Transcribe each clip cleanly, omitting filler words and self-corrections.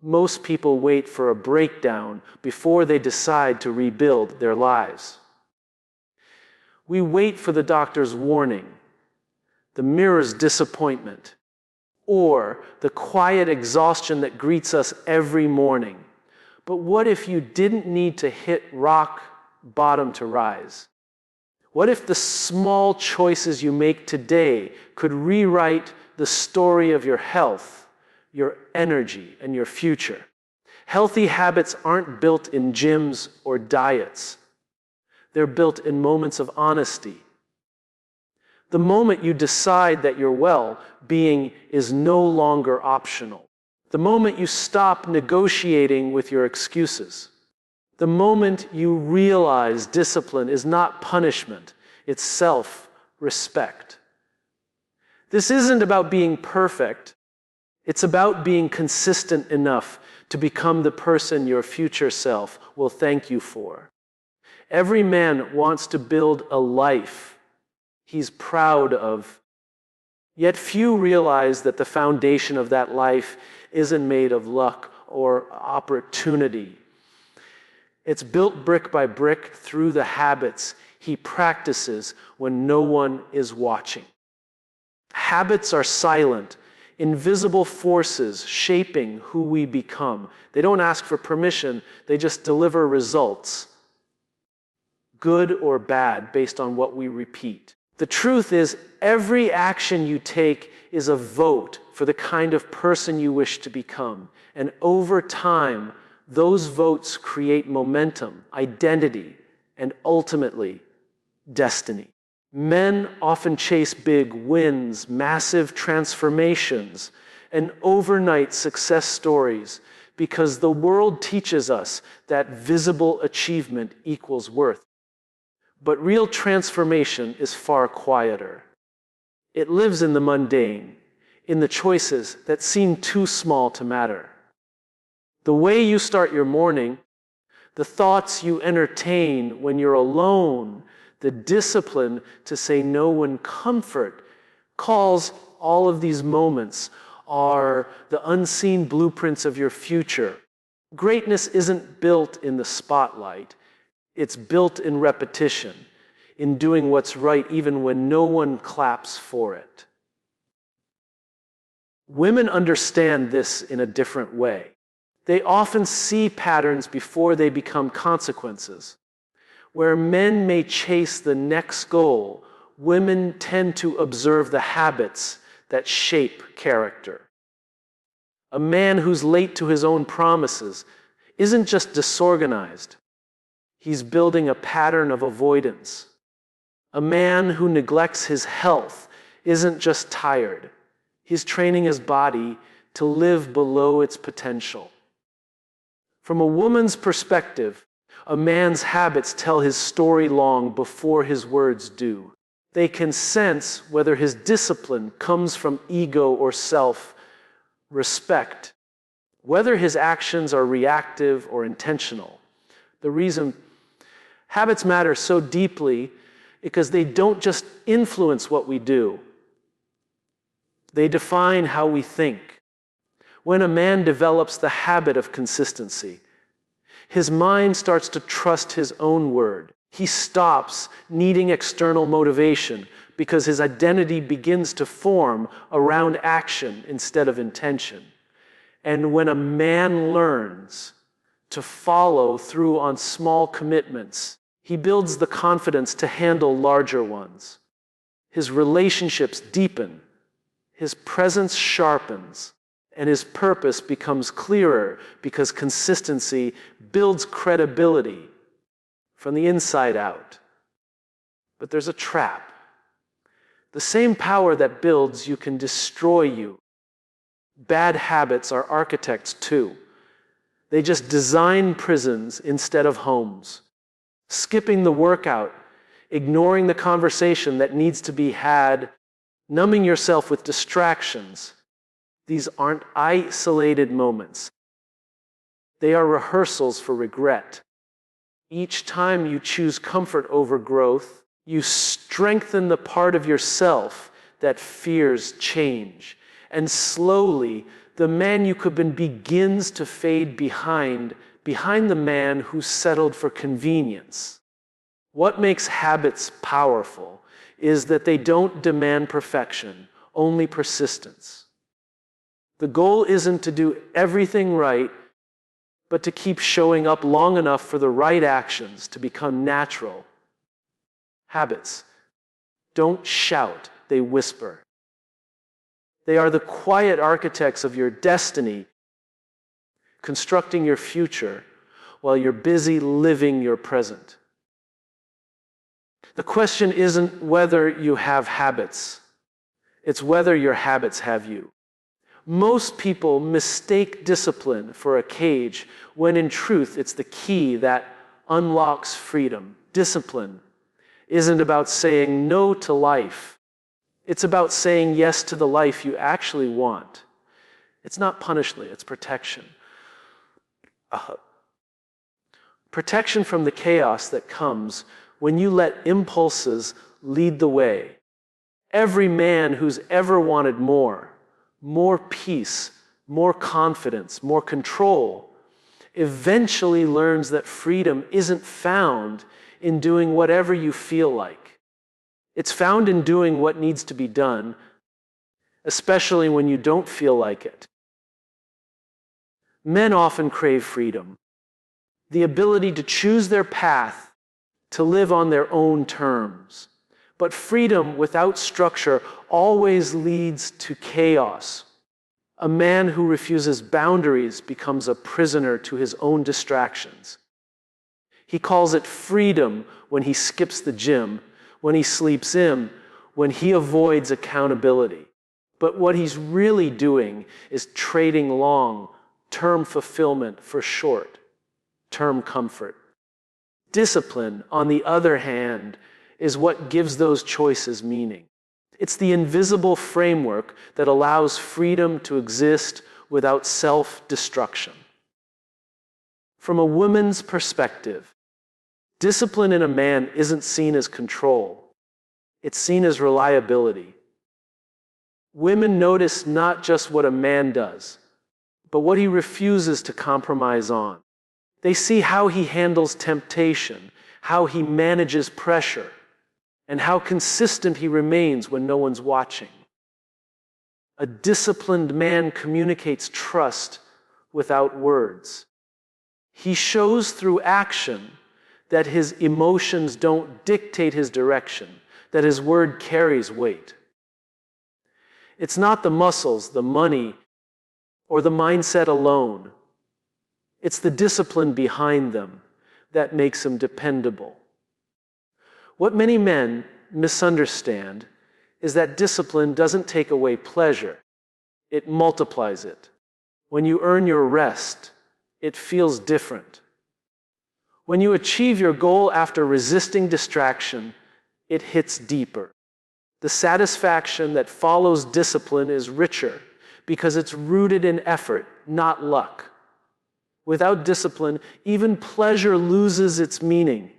Most people wait for a breakdown before they decide to rebuild their lives. We wait for the doctor's warning, the mirror's disappointment, or the quiet exhaustion that greets us every morning. But what if you didn't need to hit rock bottom to rise? What if the small choices you make today could rewrite the story of your health, your energy, and your future? Healthy habits aren't built in gyms or diets. They're built in moments of honesty. The moment you decide that your well-being is no longer optional. The moment you stop negotiating with your excuses. The moment you realize discipline is not punishment, it's self-respect. This isn't about being perfect. It's about being consistent enough to become the person your future self will thank you for. Every man wants to build a life he's proud of, yet few realize that the foundation of that life isn't made of luck or opportunity. It's built brick by brick through the habits he practices when no one is watching. Habits are silent, invisible forces shaping who we become. They don't ask for permission, they just deliver results, good or bad, based on what we repeat. The truth is, every action you take is a vote for the kind of person you wish to become. And over time, those votes create momentum, identity, and ultimately, destiny. Men often chase big wins, massive transformations, and overnight success stories because the world teaches us that visible achievement equals worth. But real transformation is far quieter. It lives in the mundane, in the choices that seem too small to matter. The way you start your morning, the thoughts you entertain when you're alone, the discipline to say no when comfort calls, all of these moments are the unseen blueprints of your future. Greatness isn't built in the spotlight. It's built in repetition, in doing what's right even when no one claps for it. Women understand this in a different way. They often see patterns before they become consequences. Where men may chase the next goal, women tend to observe the habits that shape character. A man who's late to his own promises isn't just disorganized. He's building a pattern of avoidance. A man who neglects his health isn't just tired. He's training his body to live below its potential. From a woman's perspective, a man's habits tell his story long before his words do. They can sense whether his discipline comes from ego or self-respect, whether his actions are reactive or intentional. The reason habits matter so deeply because they don't just influence what we do. They define how we think. When a man develops the habit of consistency, his mind starts to trust his own word. He stops needing external motivation because his identity begins to form around action instead of intention. And when a man learns to follow through on small commitments, he builds the confidence to handle larger ones. His relationships deepen, his presence sharpens, and his purpose becomes clearer because consistency builds credibility from the inside out. But there's a trap. The same power that builds you can destroy you. Bad habits are architects too. They just design prisons instead of homes. Skipping the workout, ignoring the conversation that needs to be had, numbing yourself with distractions. These aren't isolated moments. They are rehearsals for regret. Each time you choose comfort over growth, you strengthen the part of yourself that fears change. And slowly, the man you could be begins to fade behind the man who settled for convenience. What makes habits powerful is that they don't demand perfection, only persistence. The goal isn't to do everything right, but to keep showing up long enough for the right actions to become natural. Habits don't shout, they whisper. They are the quiet architects of your destiny, constructing your future while you're busy living your present. The question isn't whether you have habits, it's whether your habits have you. Most people mistake discipline for a cage when in truth it's the key that unlocks freedom. Discipline isn't about saying no to life. It's about saying yes to the life you actually want. It's not punishment, it's protection. Protection from the chaos that comes when you let impulses lead the way. Every man who's ever wanted more peace, more confidence, more control, eventually learns that freedom isn't found in doing whatever you feel like. It's found in doing what needs to be done, especially when you don't feel like it. Men often crave freedom, the ability to choose their path, to live on their own terms. But freedom without structure always leads to chaos. A man who refuses boundaries becomes a prisoner to his own distractions. He calls it freedom when he skips the gym, when he sleeps in, when he avoids accountability. But what he's really doing is trading long-term fulfillment for short-term comfort. Discipline, on the other hand, is what gives those choices meaning. It's the invisible framework that allows freedom to exist without self-destruction. From a woman's perspective, discipline in a man isn't seen as control. It's seen as reliability. Women notice not just what a man does, but what he refuses to compromise on. They see how he handles temptation, how he manages pressure, and how consistent he remains when no one's watching. A disciplined man communicates trust without words. He shows through action that his emotions don't dictate his direction, that his word carries weight. It's not the muscles, the money, or the mindset alone. It's the discipline behind them that makes him dependable. What many men misunderstand is that discipline doesn't take away pleasure. It multiplies it. When you earn your rest, it feels different. When you achieve your goal after resisting distraction, it hits deeper. The satisfaction that follows discipline is richer because it's rooted in effort, not luck. Without discipline, even pleasure loses its meaning.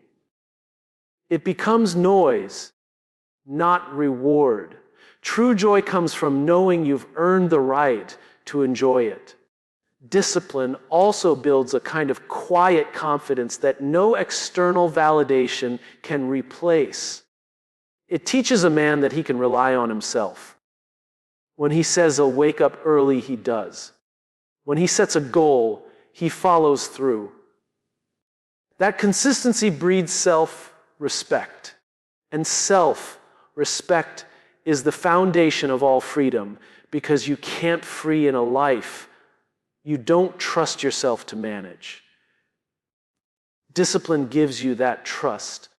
It becomes noise, not reward. True joy comes from knowing you've earned the right to enjoy it. Discipline also builds a kind of quiet confidence that no external validation can replace. It teaches a man that he can rely on himself. When he says he'll wake up early, he does. When he sets a goal, he follows through. That consistency breeds self-respect. And self-respect is the foundation of all freedom, because you can't free in a life you don't trust yourself to manage. Discipline gives you that trust.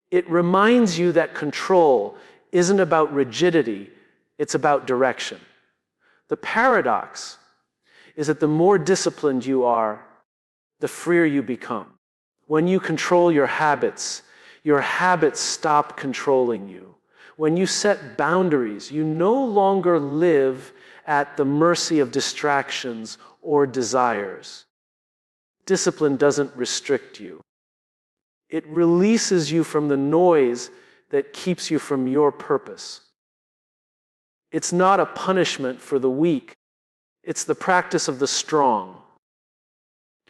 It reminds you that control isn't about rigidity, it's about direction. The paradox is that the more disciplined you are, the freer you become. When you control your habits stop controlling you. When you set boundaries, you no longer live at the mercy of distractions or desires. Discipline doesn't restrict you. It releases you from the noise that keeps you from your purpose. It's not a punishment for the weak. It's the practice of the strong.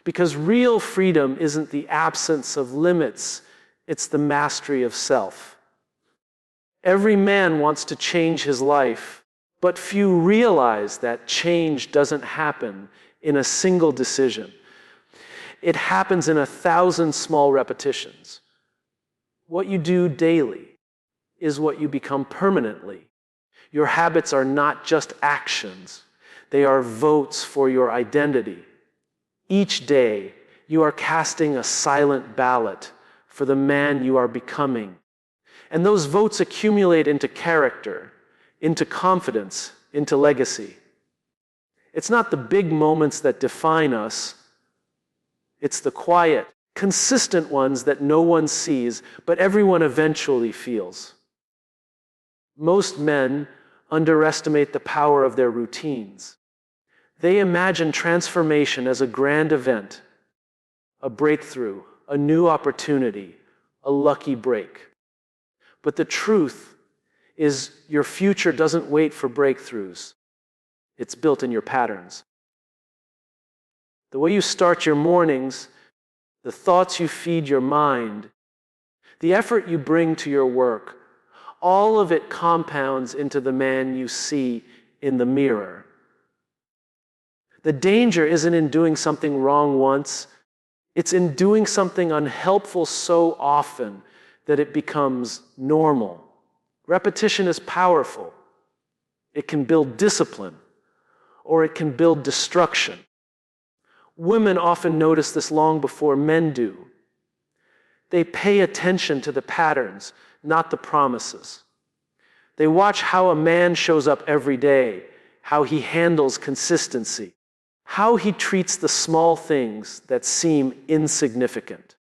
Because real freedom isn't the absence of limits, it's the mastery of self. Every man wants to change his life, but few realize that change doesn't happen in a single decision. It happens in 1,000 small repetitions. What you do daily is what you become permanently. Your habits are not just actions, they are votes for your identity. Each day, you are casting a silent ballot for the man you are becoming. And those votes accumulate into character, into confidence, into legacy. It's not the big moments that define us. It's the quiet, consistent ones that no one sees, but everyone eventually feels. Most men underestimate the power of their routines. They imagine transformation as a grand event, a breakthrough, a new opportunity, a lucky break. But the truth is, your future doesn't wait for breakthroughs. It's built in your patterns. The way you start your mornings, the thoughts you feed your mind, the effort you bring to your work, all of it compounds into the man you see in the mirror. The danger isn't in doing something wrong once, it's in doing something unhelpful so often that it becomes normal. Repetition is powerful. It can build discipline, or it can build destruction. Women often notice this long before men do. They pay attention to the patterns, not the promises. They watch how a man shows up every day, how he handles consistency, how he treats the small things that seem insignificant.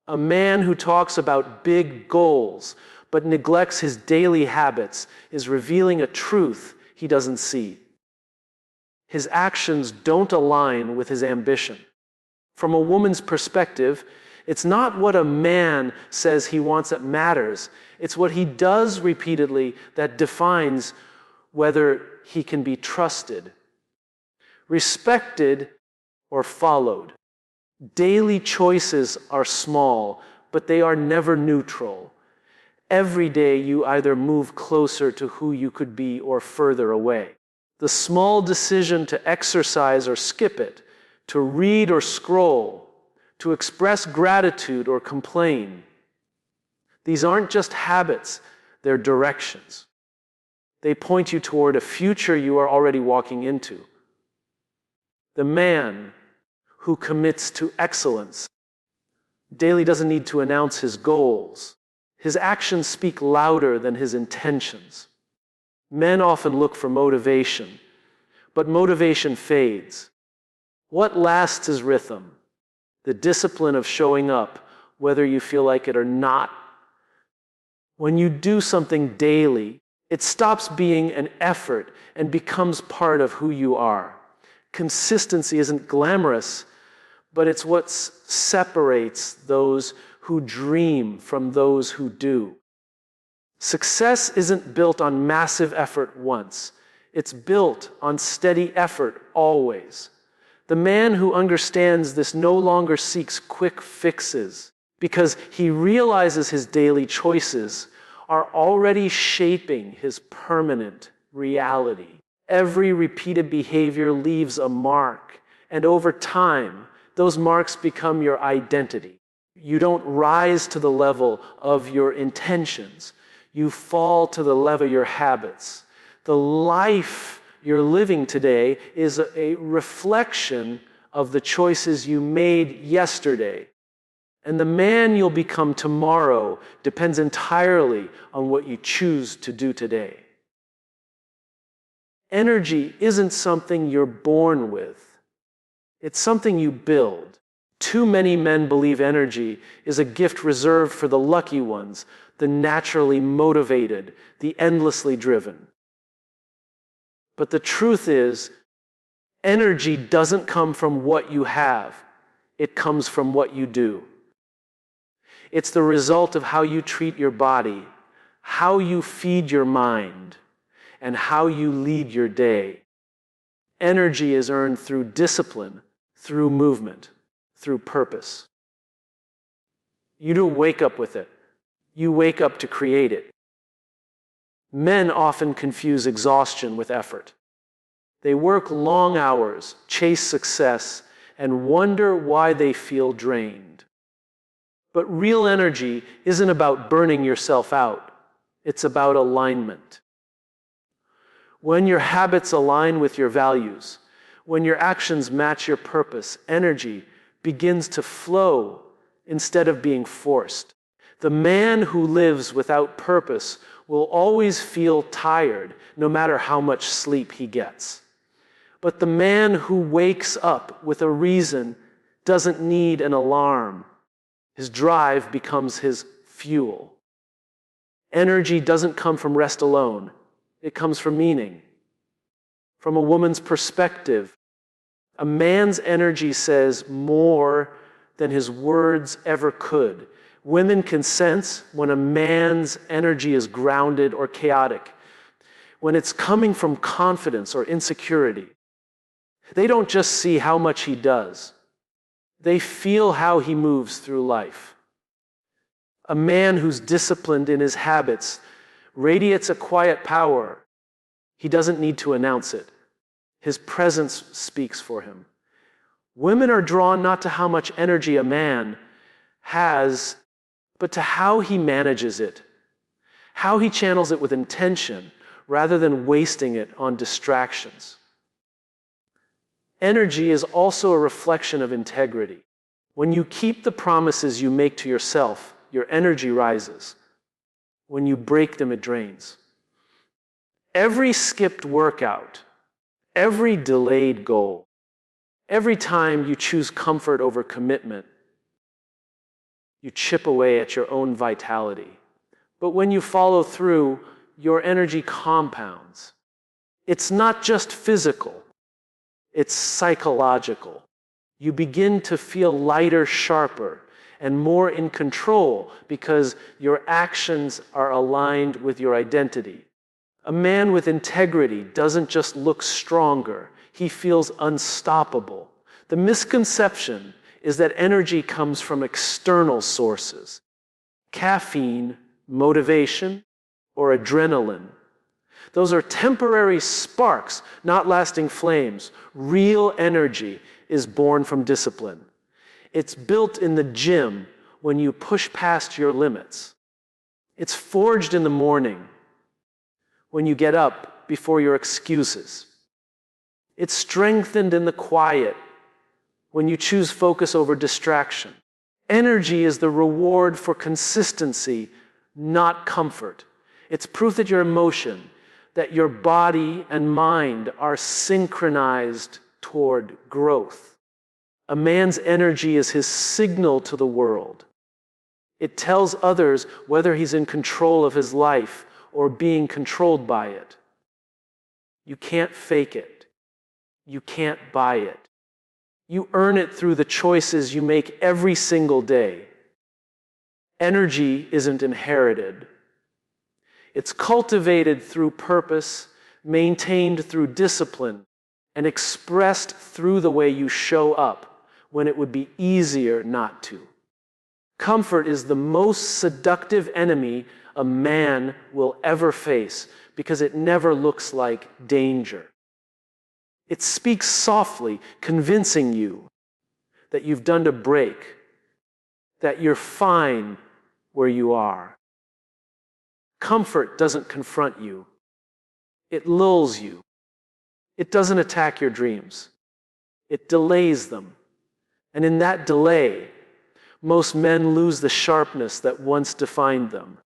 A man who talks about big goals but neglects his daily habits is revealing a truth he doesn't see. His actions don't align with his ambition. From a woman's perspective, it's not what a man says he wants that matters. It's what he does repeatedly that defines whether he can be trusted, respected, or followed. Daily choices are small, but they are never neutral. Every day you either move closer to who you could be or further away. The small decision to exercise or skip it, to read or scroll, to express gratitude or complain. These aren't just habits, they're directions. They point you toward a future you are already walking into. The man who commits to excellence daily doesn't need to announce his goals. His actions speak louder than his intentions. Men often look for motivation, but motivation fades. What lasts is rhythm, the discipline of showing up, whether you feel like it or not. When you do something daily, it stops being an effort and becomes part of who you are. Consistency isn't glamorous, but it's what separates those who dream from those who do. Success isn't built on massive effort once. It's built on steady effort always. The man who understands this no longer seeks quick fixes because he realizes his daily choices are already shaping his permanent reality. Every repeated behavior leaves a mark, and over time, those marks become your identity. You don't rise to the level of your intentions. You fall to the level of your habits. The life you're living today is a reflection of the choices you made yesterday. And the man you'll become tomorrow depends entirely on what you choose to do today. Energy isn't something you're born with. It's something you build. Too many men believe energy is a gift reserved for the lucky ones, the naturally motivated, the endlessly driven. But the truth is, energy doesn't come from what you have. It comes from what you do. It's the result of how you treat your body, how you feed your mind, and how you lead your day. Energy is earned through discipline, through movement, through purpose. You don't wake up with it. You wake up to create it. Men often confuse exhaustion with effort. They work long hours, chase success, and wonder why they feel drained. But real energy isn't about burning yourself out. It's about alignment. When your habits align with your values, when your actions match your purpose, energy begins to flow instead of being forced. The man who lives without purpose will always feel tired, no matter how much sleep he gets. But the man who wakes up with a reason doesn't need an alarm. His drive becomes his fuel. Energy doesn't come from rest alone. It comes from meaning. From a woman's perspective, a man's energy says more than his words ever could. Women can sense when a man's energy is grounded or chaotic, when it's coming from confidence or insecurity. They don't just see how much he does. They feel how he moves through life. A man who's disciplined in his habits radiates a quiet power. He doesn't need to announce it. His presence speaks for him. Women are drawn not to how much energy a man has, but to how he manages it, how he channels it with intention rather than wasting it on distractions. Energy is also a reflection of integrity. When you keep the promises you make to yourself, your energy rises. When you break them, it drains. Every skipped workout, every delayed goal, every time you choose comfort over commitment, you chip away at your own vitality. But when you follow through, your energy compounds. It's not just physical, it's psychological. You begin to feel lighter, sharper, and more in control because your actions are aligned with your identity. A man with integrity doesn't just look stronger, he feels unstoppable. The misconception is that energy comes from external sources. Caffeine, motivation, or adrenaline. Those are temporary sparks, not lasting flames. Real energy is born from discipline. It's built in the gym when you push past your limits. It's forged in the morning when you get up before your excuses. It's strengthened in the quiet when you choose focus over distraction. Energy is the reward for consistency, not comfort. It's proof that your emotion, that your body and mind are synchronized toward growth. A man's energy is his signal to the world. It tells others whether he's in control of his life or being controlled by it. You can't fake it. You can't buy it. You earn it through the choices you make every single day. Energy isn't inherited. It's cultivated through purpose, maintained through discipline, and expressed through the way you show up when it would be easier not to. Comfort is the most seductive enemy a man will ever face because it never looks like danger. It speaks softly, convincing you that you've done a break, that you're fine where you are. Comfort doesn't confront you. It lulls you. It doesn't attack your dreams. It delays them. And in that delay, most men lose the sharpness that once defined them.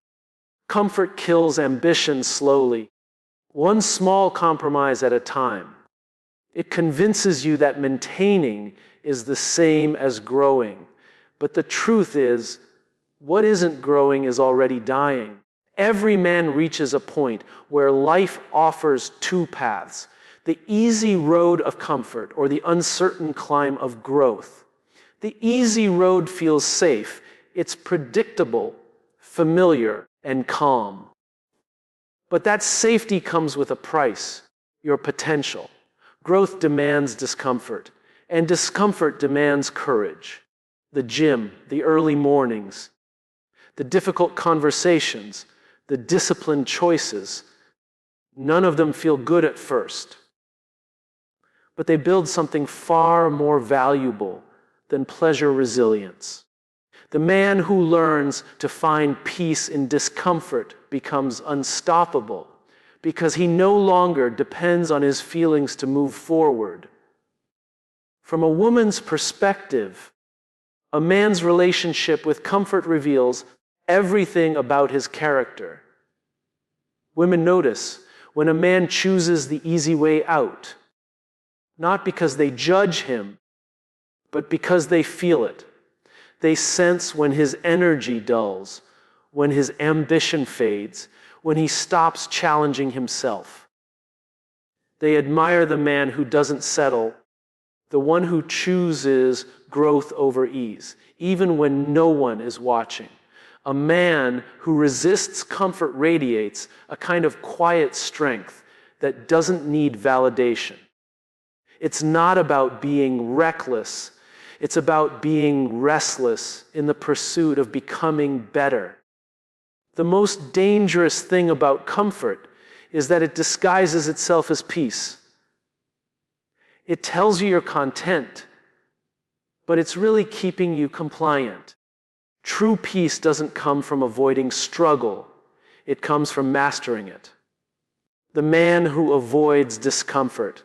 Comfort kills ambition slowly, one small compromise at a time. It convinces you that maintaining is the same as growing. But the truth is, what isn't growing is already dying. Every man reaches a point where life offers two paths: the easy road of comfort or the uncertain climb of growth. The easy road feels safe. It's predictable, familiar, and calm. But that safety comes with a price: your potential. Growth demands discomfort, and discomfort demands courage. The gym, the early mornings, the difficult conversations, the disciplined choices, none of them feel good at first. But they build something far more valuable than pleasure resilience. The man who learns to find peace in discomfort becomes unstoppable because he no longer depends on his feelings to move forward. From a woman's perspective, a man's relationship with comfort reveals everything about his character. Women notice when a man chooses the easy way out, not because they judge him, but because they feel it. They sense when his energy dulls, when his ambition fades, when he stops challenging himself. They admire the man who doesn't settle, the one who chooses growth over ease, even when no one is watching. A man who resists comfort radiates a kind of quiet strength that doesn't need validation. It's not about being reckless. It's about being restless in the pursuit of becoming better. The most dangerous thing about comfort is that it disguises itself as peace. It tells you you're content, but it's really keeping you compliant. True peace doesn't come from avoiding struggle. It comes from mastering it. The man who avoids discomfort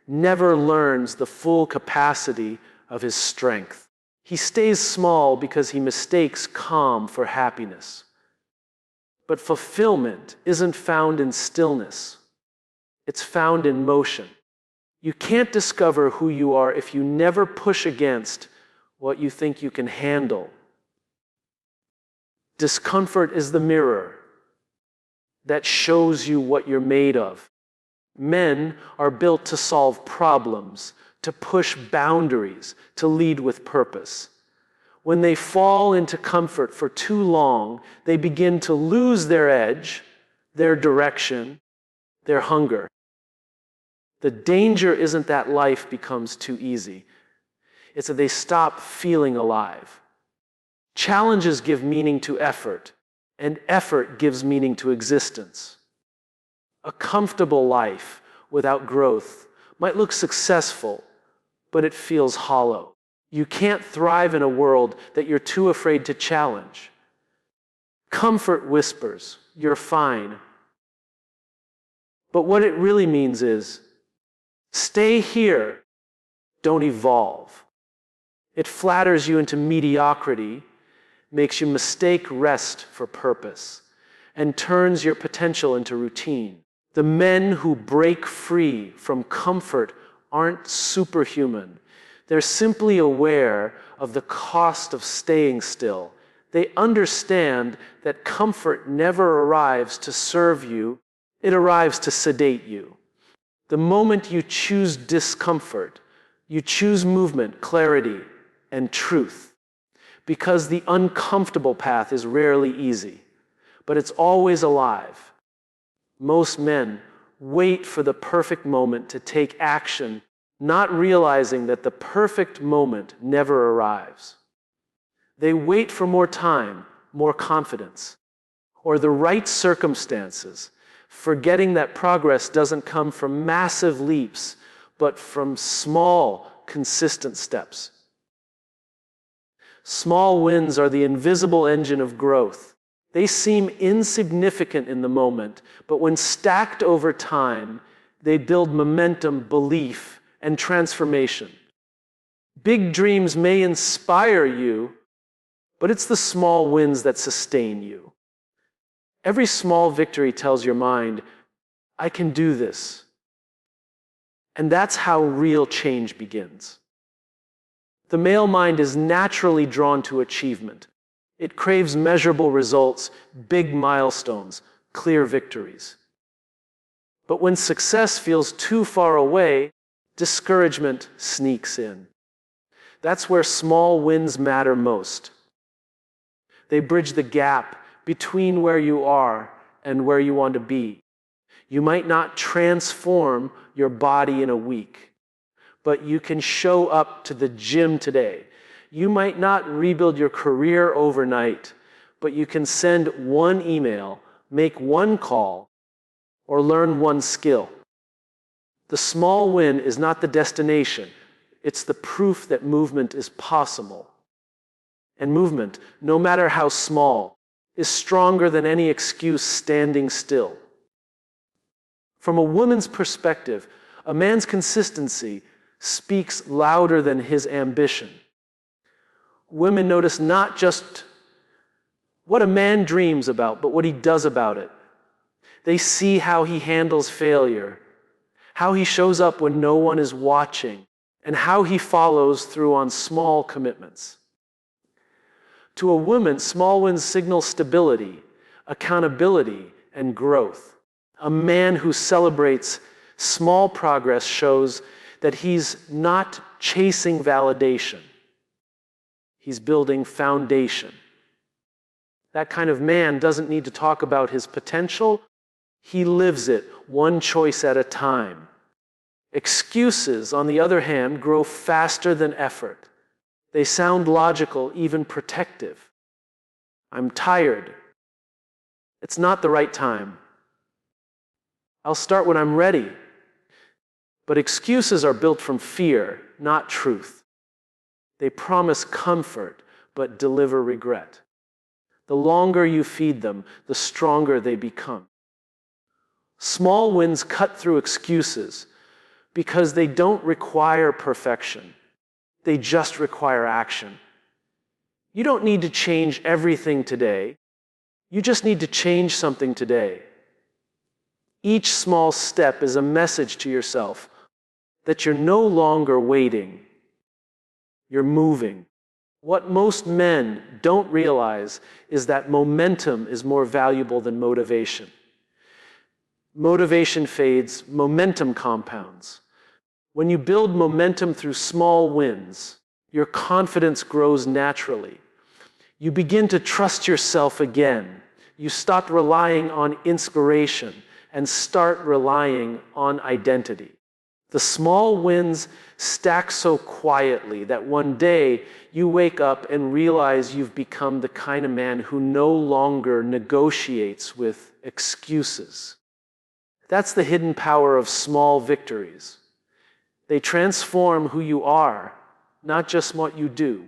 never learns the full capacity of his strength. He stays small because he mistakes calm for happiness. But fulfillment isn't found in stillness. It's found in motion. You can't discover who you are if you never push against what you think you can handle. Discomfort is the mirror that shows you what you're made of. Men are built to solve problems, to push boundaries, to lead with purpose. When they fall into comfort for too long, they begin to lose their edge, their direction, their hunger. The danger isn't that life becomes too easy. It's that they stop feeling alive. Challenges give meaning to effort, and effort gives meaning to existence. A comfortable life without growth might look successful, but it feels hollow. You can't thrive in a world that you're too afraid to challenge. Comfort whispers, "You're fine." But what it really means is, stay here, don't evolve. It flatters you into mediocrity, makes you mistake rest for purpose, and turns your potential into routine. The men who break free from comfort aren't superhuman. They're simply aware of the cost of staying still. They understand that comfort never arrives to serve you, it arrives to sedate you. The moment you choose discomfort, you choose movement, clarity, and truth. Because the uncomfortable path is rarely easy, but it's always alive. Most men wait for the perfect moment to take action, not realizing that the perfect moment never arrives. They wait for more time, more confidence, or the right circumstances, forgetting that progress doesn't come from massive leaps, but from small, consistent steps. Small wins are the invisible engine of growth. They seem insignificant in the moment, but when stacked over time, they build momentum, belief, and transformation. Big dreams may inspire you, but it's the small wins that sustain you. Every small victory tells your mind, "I can do this." And that's how real change begins. The male mind is naturally drawn to achievement. It craves measurable results, big milestones, clear victories. But when success feels too far away, discouragement sneaks in. That's where small wins matter most. They bridge the gap between where you are and where you want to be. You might not transform your body in a week, but you can show up to the gym today. You might not rebuild your career overnight, but you can send one email, make one call, or learn one skill. The small win is not the destination. It's the proof that movement is possible. And movement, no matter how small, is stronger than any excuse standing still. From a woman's perspective, a man's consistency speaks louder than his ambition. Women notice not just what a man dreams about, but what he does about it. They see how he handles failure, how he shows up when no one is watching, and how he follows through on small commitments. To a woman, small wins signal stability, accountability, and growth. A man who celebrates small progress shows that he's not chasing validation. He's building foundation. That kind of man doesn't need to talk about his potential. He lives it, one choice at a time. Excuses, on the other hand, grow faster than effort. They sound logical, even protective. I'm tired. It's not the right time. I'll start when I'm ready. But excuses are built from fear, not truth. They promise comfort, but deliver regret. The longer you feed them, the stronger they become. Small wins cut through excuses because they don't require perfection. They just require action. You don't need to change everything today. You just need to change something today. Each small step is a message to yourself that you're no longer waiting. You're moving. What most men don't realize is that momentum is more valuable than motivation. Motivation fades, momentum compounds. When you build momentum through small wins, your confidence grows naturally. You begin to trust yourself again. You stop relying on inspiration and start relying on identity. The small wins stack so quietly that one day you wake up and realize you've become the kind of man who no longer negotiates with excuses. That's the hidden power of small victories. They transform who you are, not just what you do.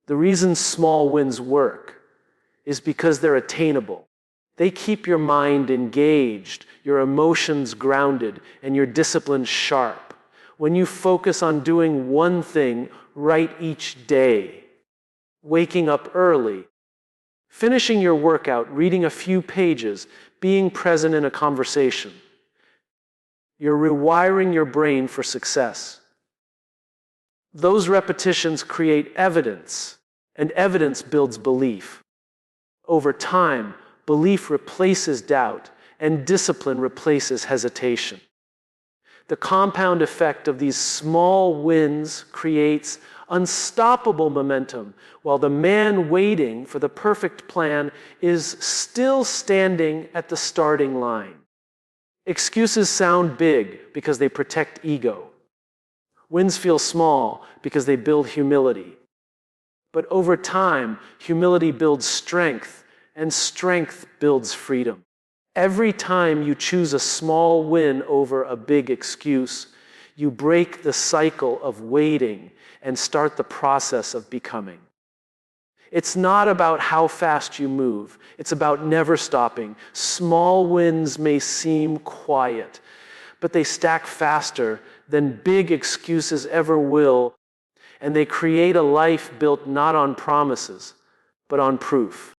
The reason small wins work is because they're attainable. They keep your mind engaged, your emotions grounded, and your discipline sharp. When you focus on doing one thing right each day, waking up early, finishing your workout, reading a few pages, being present in a conversation, you're rewiring your brain for success. Those repetitions create evidence, and evidence builds belief. Over time, belief replaces doubt, and discipline replaces hesitation. The compound effect of these small wins creates unstoppable momentum, while the man waiting for the perfect plan is still standing at the starting line. Excuses sound big because they protect ego. Wins feel small because they build humility. But over time, humility builds strength, and strength builds freedom. Every time you choose a small win over a big excuse, you break the cycle of waiting and start the process of becoming. It's not about how fast you move. It's about never stopping. Small wins may seem quiet, but they stack faster than big excuses ever will, and they create a life built not on promises, but on proof.